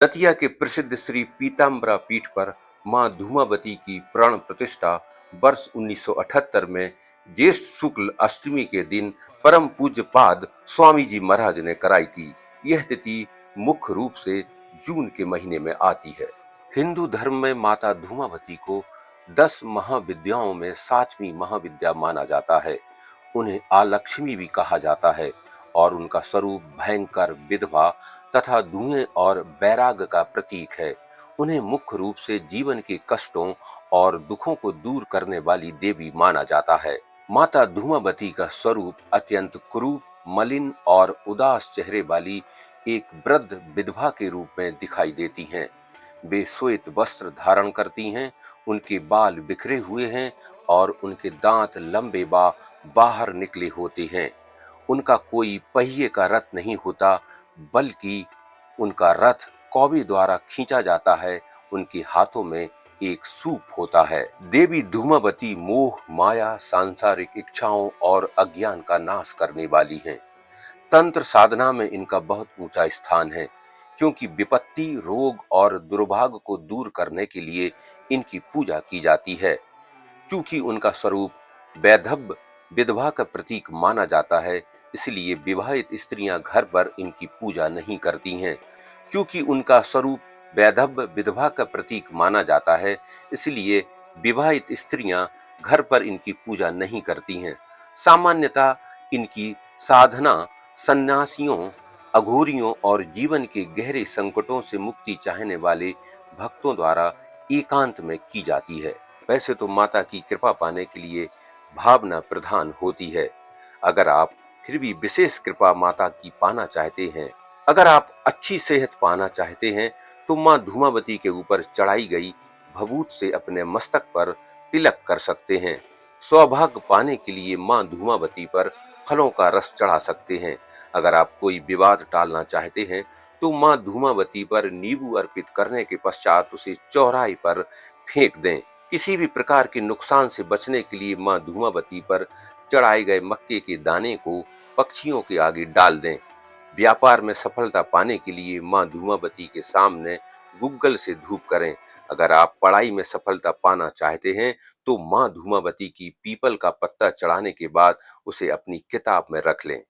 दतिया के प्रसिद्ध श्री पीताम्बरा पीठ पर मां धूमावती की प्राण प्रतिष्ठा वर्ष 1978 में ज्येष्ठ शुक्ल अष्टमी के दिन परम पूज्य पाद स्वामी जी महाराज ने कराई थी। यह तिथि मुख्य रूप से जून के महीने में आती है। हिंदू धर्म में माता धूमावती को 10 महाविद्याओं में 7वीं महाविद्या माना जाता है। उन्हें आलक्ष्मी भी कहा जाता है और उनका स्वरूप भयंकर, विधवा तथा धुएं और वैराग्य का प्रतीक है। उन्हें मुख्य रूप से जीवन के कष्टों और दुखों को दूर करने वाली देवी माना जाता है। माता धूमावती का स्वरूप अत्यंत क्रूर, मलिन और उदास चेहरे वाली एक वृद्ध विधवा के रूप में दिखाई देती हैं। वे श्वेत वस्त्र धारण करती हैं, उनके बाल बिखरे हुए हैं और उनके दांत लंबे बाहर निकले होते हैं। उनका कोई पहिए का रथ नहीं होता, बल्कि उनका रथ कौवे द्वारा खींचा जाता है। उनके हाथों में एक सूप होता है। देवी धूमावती मोह, माया, सांसारिक इच्छाओं और अज्ञान का नाश करने वाली हैं। तंत्र साधना में इनका बहुत ऊंचा स्थान है, क्योंकि विपत्ति, रोग और दुर्भाग्य को दूर करने के लिए इनकी पूजा की जाती है। चूंकि उनका स्वरूप वैधव्य, विधवा का प्रतीक माना जाता है, इसलिए विवाहित स्त्रियां घर पर इनकी पूजा नहीं करती हैं। क्योंकि उनका स्वरूप वैधव्य, विधवा का प्रतीक माना जाता है, इसलिए विवाहित स्त्रियां घर पर इनकी पूजा नहीं करती हैं। सामान्यतः इनकी साधना सन्यासियों, अघोरियों और जीवन के गहरे संकटों से मुक्ति चाहने वाले भक्तों द्वारा एकांत में की जाती है। वैसे तो माता की कृपा पाने के लिए भावना प्रधान होती है। अगर आप फिर भी विशेष कृपा माता की पाना चाहते हैं, अगर आप अच्छी सेहत पाना चाहते हैं, तो मां धूमावती के ऊपर चढ़ाई गई भभूत से अपने मस्तक पर तिलक कर सकते हैं। सौभाग्य पाने के लिए मां धूमावती पर फलों का रस चढ़ा सकते हैं। अगर आप कोई विवाद टालना चाहते हैं, तो मां धूमावती पर नींबू अर्पित करने के पश्चात उसे चौराहे पर फेंक दें। किसी भी प्रकार के नुकसान से बचने के लिए मां धूमावती पर चढ़ाए गए मक्के के दाने को पक्षियों के आगे डाल दें। व्यापार में सफलता पाने के लिए मां धूमावती के सामने गुग्गल से धूप करें। अगर आप पढ़ाई में सफलता पाना चाहते हैं, तो मां धूमावती की पीपल का पत्ता चढ़ाने के बाद उसे अपनी किताब में रख लें।